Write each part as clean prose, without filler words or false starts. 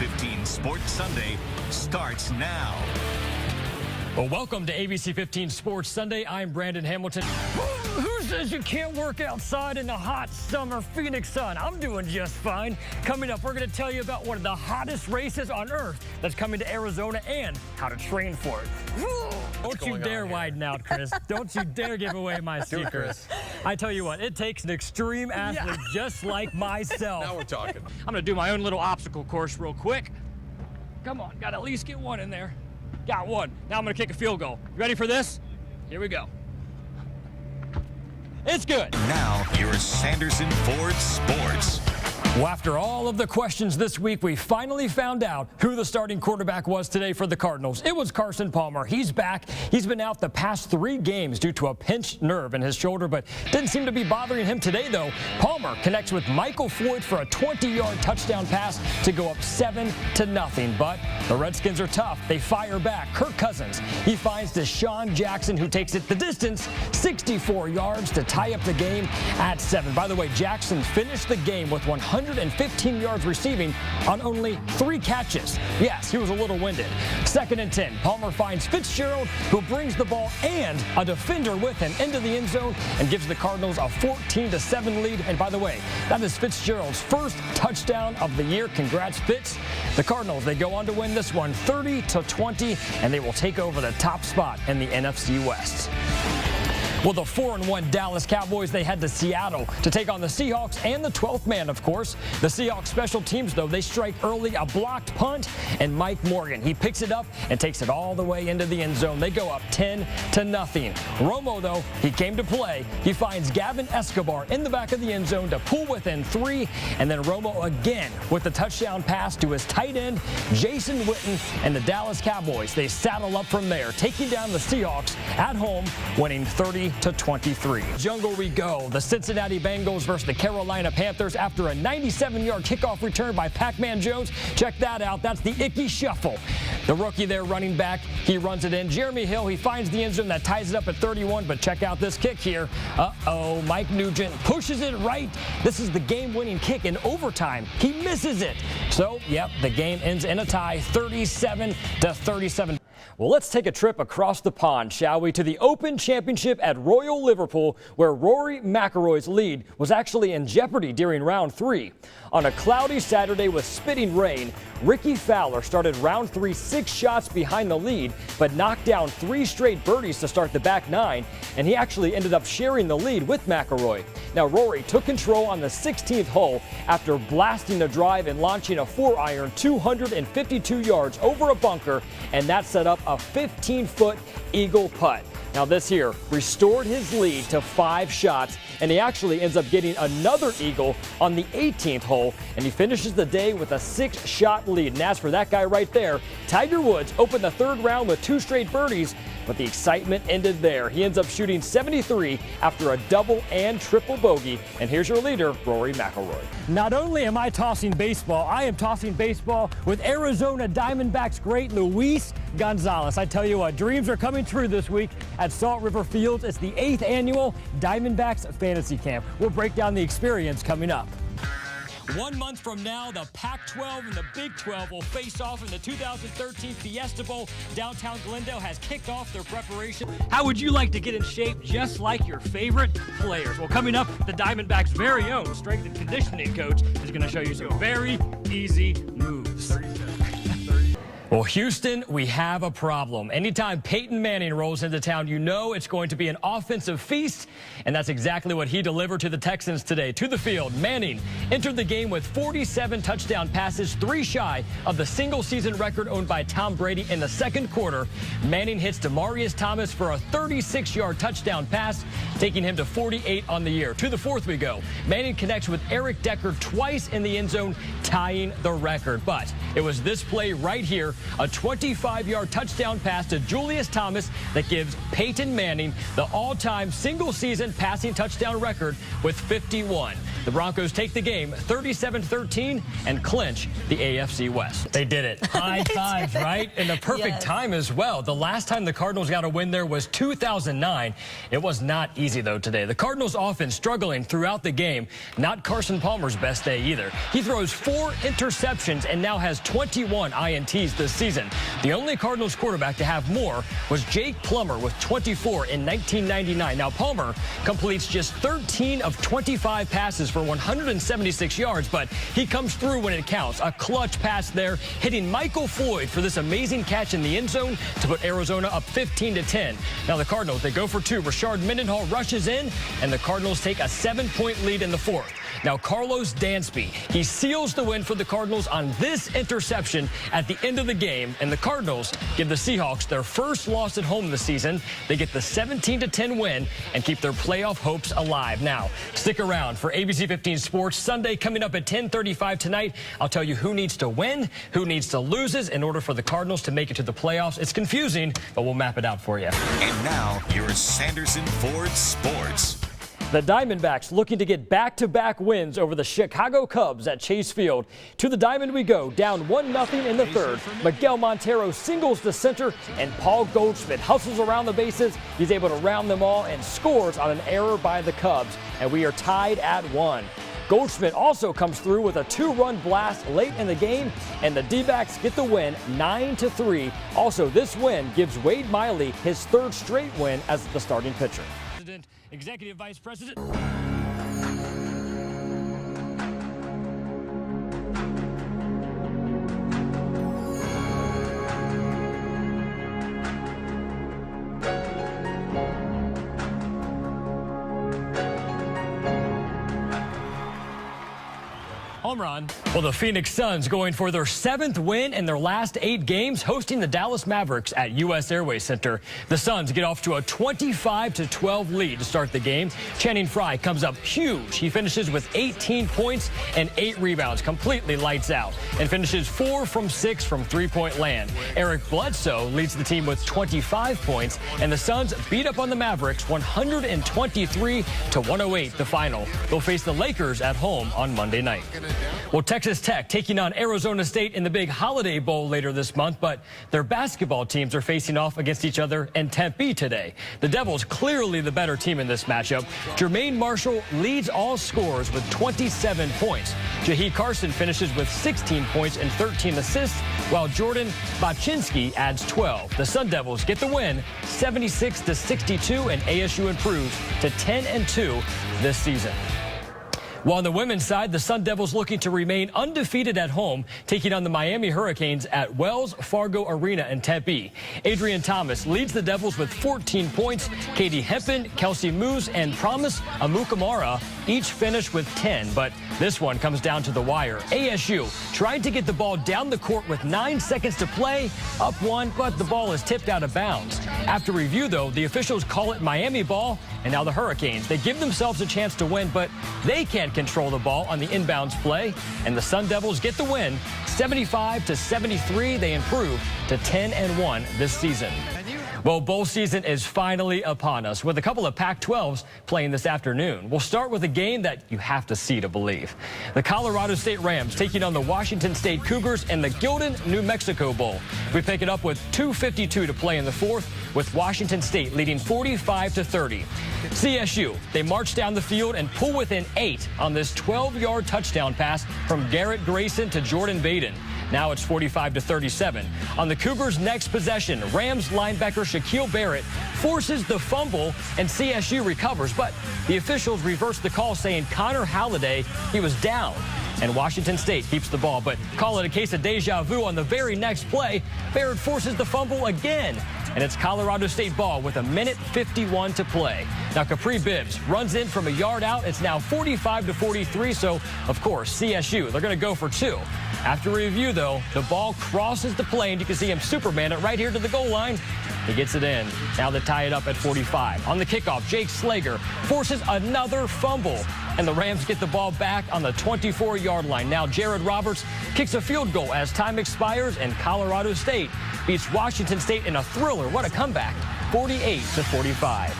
15 Sports Sunday starts now. Well, welcome to ABC 15 Sports Sunday. I'm Brandon Hamilton. Who says you can't work outside in the hot summer Phoenix sun? I'm doing just fine. Coming up, we're going to tell you about one of the hottest races on earth that's coming to Arizona and how to train for it. Don't you dare widen out, Chris. Don't you dare give away my secrets. I tell you what, it takes an extreme athlete just like myself. Now we're talking. I'm going to do my own little obstacle course real quick. Come on, got to at least get one in there. Got one. Now I'm going to kick a field goal. You ready for this? Here we go. It's good. Now, your Sanderson Ford Sports. Well, after all of the questions this week, we finally found out who the starting quarterback was today for the Cardinals. It was Carson Palmer. He's back. He's been out the past 3 games due to a pinched nerve in his shoulder, but didn't seem to be bothering him today, though. Palmer connects with Michael Floyd for a 20-yard touchdown pass to go up 7-0. But the Redskins are tough. They fire back. Kirk Cousins, he finds Deshaun Jackson, who takes it the distance, 64 yards to tie up the game at 7. By the way, Jackson finished the game with 115 yards receiving on only 3 catches. Yes, he was a little winded. 2nd and 10. Palmer finds Fitzgerald, who brings the ball and a defender with him into the end zone and gives the Cardinals a 14-7 lead. And by the way, that is Fitzgerald's first touchdown of the year. Congrats, Fitz. The Cardinals, they go on to win this one 30-20, and they will take over the top spot in the NFC West. Well, the 4-1 Dallas Cowboys, they head to Seattle to take on the Seahawks and the 12th man, of course. The Seahawks special teams, though, they strike early, a blocked punt, and Mike Morgan, he picks it up and takes it all the way into the end zone. They go up 10-0. Romo, though, he came to play. He finds Gavin Escobar in the back of the end zone to pull within 3, and then Romo again with the touchdown pass to his tight end, Jason Witten, and the Dallas Cowboys. They saddle up from there, taking down the Seahawks at home, winning 30-23. Jungle we go. The Cincinnati Bengals versus the Carolina Panthers after a 97-yard kickoff return by Pac-Man Jones. Check that out. That's the Icky Shuffle. The rookie there running back, he runs it in. Jeremy Hill, he finds the end zone that ties it up at 31, but check out this kick here. Uh-oh, Mike Nugent pushes it right. This is the game-winning kick in overtime. He misses it. So, yep, the game ends in a tie, 37-37. Well, let's take a trip across the pond, shall we, to the Open Championship at Royal Liverpool, where Rory McIlroy's lead was actually in jeopardy during round 3. On a cloudy Saturday with spitting rain, Ricky Fowler started round 3 6 shots behind the lead, but knocked down 3 straight birdies to start the back 9, and he actually ended up sharing the lead with McIlroy. Now, Rory took control on the 16th hole after blasting the drive and launching a 4-iron 252 yards over a bunker, and that set up a 15-foot eagle putt. Now this here restored his lead to 5 shots, and he actually ends up getting another eagle on the 18th hole, and he finishes the day with a 6-shot lead. And as for that guy right there, Tiger Woods opened the 3rd round with 2 straight birdies, but the excitement ended there. He ends up shooting 73 after a double and triple bogey, and here's your leader, Rory McIlroy. Not only am I tossing baseball, I am tossing baseball with Arizona Diamondbacks great Luis Gonzalez. I tell you what, dreams are coming true this week at Salt River Fields. It's the 8th annual Diamondbacks Fantasy Camp. We'll break down the experience coming up. 1 month from now, the Pac-12 and the Big 12 will face off in the 2013 Fiesta Bowl. Downtown Glendale has kicked off their preparation. How would you like to get in shape just like your favorite players? Well, coming up, the Diamondbacks' very own strength and conditioning coach is going to show you some very easy moves. Well, Houston, we have a problem. Anytime Peyton Manning rolls into town, you know it's going to be an offensive feast, and that's exactly what he delivered to the Texans today. To the field, Manning entered the game with 47 touchdown passes, 3 shy of the single-season record owned by Tom Brady in the 2nd quarter. Manning hits Demaryius Thomas for a 36-yard touchdown pass, taking him to 48 on the year. To the 4th we go. Manning connects with Eric Decker twice in the end zone, tying the record. But it was this play right here, a 25-yard touchdown pass to Julius Thomas that gives Peyton Manning the all-time single-season passing touchdown record with 51. The Broncos take the game 37-13 and clinch the AFC West. They did it. High fives, right? And the perfect time as well. The last time the Cardinals got a win there was 2009. It was not easy, though, today. The Cardinals offense struggling throughout the game. Not Carson Palmer's best day either. He throws 4 interceptions and now has 21 INTs this season. The only Cardinals quarterback to have more was Jake Plummer with 24 in 1999. Now, Palmer completes just 13 of 25 passes for 176 yards, but he comes through when it counts. A clutch pass there, hitting Michael Floyd for this amazing catch in the end zone to put Arizona up 15-10. Now, the Cardinals, they go for two. Rashard Mendenhall rushes in, and the Cardinals take a 7-point lead in the fourth. Now, Carlos Dansby, he seals the win for the Cardinals on this interception at the end of the game, and the Cardinals give the Seahawks their first loss at home this season. They get the 17-10 win and keep their playoff hopes alive. Now, stick around for ABC 15 Sports Sunday coming up at 10:35 tonight. I'll tell you who needs to win, who needs to lose in order for the Cardinals to make it to the playoffs. It's confusing, but we'll map it out for you. And now, your Sanderson Ford Sports. The Diamondbacks looking to get back-to-back wins over the Chicago Cubs at Chase Field. To the diamond we go, down 1-0 in the third. Miguel Montero singles to center, and Paul Goldschmidt hustles around the bases. He's able to round them all and scores on an error by the Cubs, and we are tied at 1. Goldschmidt also comes through with a 2-run blast late in the game, and the D-backs get the win 9-3. Also, this win gives Wade Miley his third straight win as the starting pitcher. Executive Vice President. Home run. Well, the Phoenix Suns going for their 7th win in their last 8 games, hosting the Dallas Mavericks at U.S. Airways Center. The Suns get off to a 25-12 lead to start the game. Channing Frye comes up huge. He finishes with 18 points and 8 rebounds, completely lights out, and finishes 4 from 6 from three-point land. Eric Bledsoe leads the team with 25 points, and the Suns beat up on the Mavericks 123-108 the final. They'll face the Lakers at home on Monday night. Well, Texas Tech taking on Arizona State in the big Holiday Bowl later this month, but their basketball teams are facing off against each other in Tempe today. The Devils clearly the better team in this matchup. Jermaine Marshall leads all scorers with 27 points. Jahi Carson finishes with 16 points and 13 assists, while Jordan Baczynski adds 12. The Sun Devils get the win 76-62, and ASU improves to 10-2 this season. While on the women's side, the Sun Devils looking to remain undefeated at home, taking on the Miami Hurricanes at Wells Fargo Arena in Tempe. Adrian Thomas leads the Devils with 14 points. Katie Hempen, Kelsey Moose, and Promise Amukamara each finish with 10, but this one comes down to the wire. ASU trying to get the ball down the court with 9 seconds to play, up 1, but the ball is tipped out of bounds. After review, though, the officials call it Miami ball, and now the Hurricanes, they give themselves a chance to win, but they can't control the ball on the inbounds play, and the Sun Devils get the win 75-73. They improve to 10-1 this season. Well, bowl season is finally upon us with a couple of Pac-12s playing this afternoon. We'll start with a game that you have to see to believe. The Colorado State Rams taking on the Washington State Cougars in the Gildan, New Mexico Bowl. We pick it up with 2:52 to play in the fourth, with Washington State leading 45-30. CSU, they march down the field and pull within 8 on this 12-yard touchdown pass from Garrett Grayson to Jordan Baden. Now it's 45-37. On the Cougars' next possession, Rams linebacker Shaquille Barrett forces the fumble, and CSU recovers, but the officials reverse the call, saying Connor Halliday, he was down. And Washington State keeps the ball, but call it a case of deja vu on the very next play. Barrett forces the fumble again, and it's Colorado State ball with 1:51 to play. Now, Capri Bibbs runs in from a yard out. It's now 45-43, so, of course, CSU, they're going to go for 2. After review, though, the ball crosses the plane. You can see him Superman it right here to the goal line. He gets it in. Now they tie it up at 45. On the kickoff, Jake Slager forces another fumble, and the Rams get the ball back on the 24-yard line. Now Jared Roberts kicks a field goal as time expires, and Colorado State beats Washington State in a thriller. What a comeback, 48-45.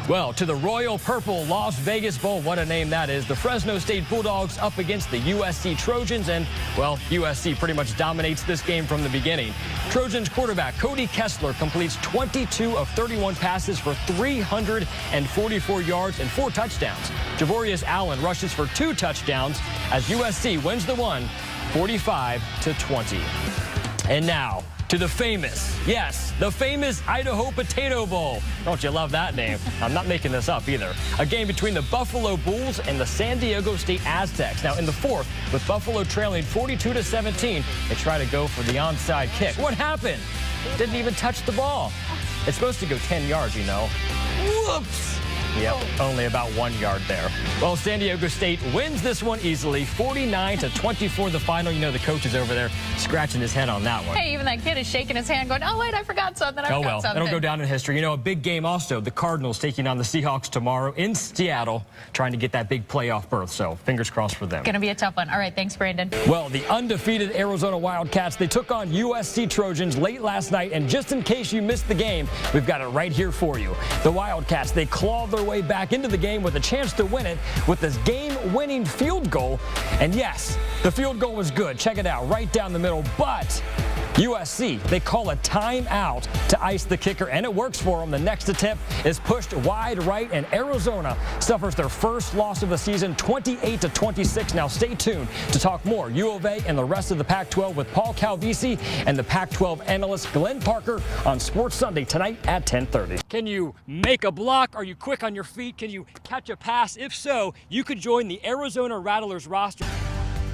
Well, to the Royal Purple Las Vegas Bowl, what a name that is. The Fresno State Bulldogs up against the USC Trojans, and, well, USC pretty much dominates this game from the beginning. Trojans quarterback Cody Kessler completes 22 of 31 passes for 344 yards and 4 touchdowns. Javorius Allen rushes for 2 touchdowns as USC wins the one 45-20. And now to the famous, yes, the famous Idaho Potato Bowl. Don't you love that name? I'm not making this up either. A game between the Buffalo Bulls and the San Diego State Aztecs. Now in the fourth, with Buffalo trailing 42-17, they try to go for the onside kick. What happened? Didn't even touch the ball. It's supposed to go 10 yards, you know. Whoops. Yep, only about 1 yard there. Well, San Diego State wins this one easily, 49-24 the final. You know the coach is over there scratching his head on that one. Hey, even that kid is shaking his hand going, oh, wait, I forgot something. I forgot something. It'll go down in history. You know, a big game also, the Cardinals taking on the Seahawks tomorrow in Seattle, trying to get that big playoff berth. So fingers crossed for them. Going to be a tough one. All right, thanks, Brandon. Well, the undefeated Arizona Wildcats, they took on USC Trojans late last night. And just in case you missed the game, we've got it right here for you. The Wildcats, they clawed their way back into the game with a chance to win it with this game-winning field goal. And yes, the field goal was good. Check it out, right down the middle. But USC, they call a timeout to ice the kicker, and it works for them. The next attempt is pushed wide right, and Arizona suffers their first loss of the season, 28-26. Now stay tuned to talk more U of A and the rest of the Pac-12 with Paul Calvisi and the Pac-12 analyst Glenn Parker on Sports Sunday tonight at 10:30. Can you make a block? Are you quick on your feet? Can you catch a pass? If so, you could join the Arizona Rattlers roster.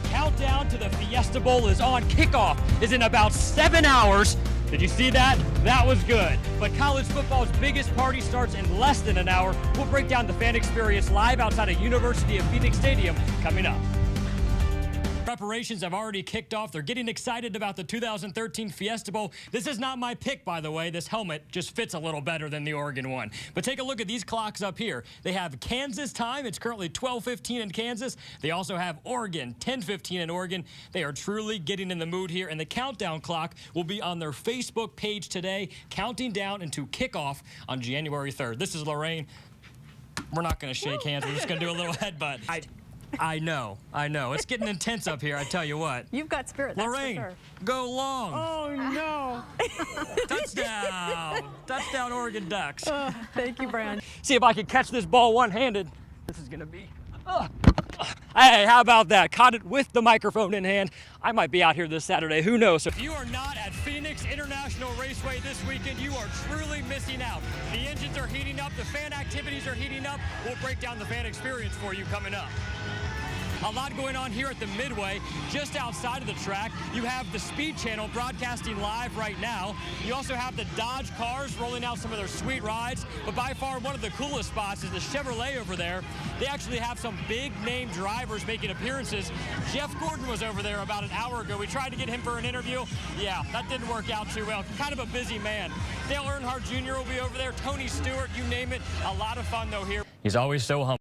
Countdown to the Fiesta Bowl is on. Kickoff is in about 7 hours. Did you see that? That was good. But college football's biggest party starts in less than an hour. We'll break down the fan experience live outside of University of Phoenix Stadium coming up. Preparations have already kicked off. They're getting excited about the 2013 Fiesta Bowl. This is not my pick, by the way. This helmet just fits a little better than the Oregon one. But take a look at these clocks up here. They have Kansas time. It's currently 12:15 in Kansas. They also have Oregon, 10:15 in Oregon. They are truly getting in the mood here. And the countdown clock will be on their Facebook page today, counting down into kickoff on January 3rd. This is Lorraine. We're not going to shake hands. We're just going to do a little headbutt. I know. It's getting intense up here, I tell you what. You've got spirit, that's Lorraine, for sure. go long. Oh, no. Touchdown. Touchdown, Oregon Ducks. Thank you, Brian. See if I can catch this ball one-handed. This is going to be... Hey, how about that? Caught it with the microphone in hand. I might be out here this Saturday. Who knows? So if you are not at Phoenix International Raceway this weekend, you are truly missing out. The engines are heating up. The fan activities are heating up. We'll break down the fan experience for you coming up. A lot going on here at the Midway. Just outside of the track, you have the Speed Channel broadcasting live right now. You also have the Dodge cars rolling out some of their sweet rides. But by far, one of the coolest spots is the Chevrolet over there. They actually have some big-name drivers making appearances. Jeff Gordon was over there about an hour ago. We tried to get him for an interview. Yeah, that didn't work out too well. Kind of a busy man. Dale Earnhardt Jr. will be over there. Tony Stewart, you name it. A lot of fun, though, here. He's always so humble.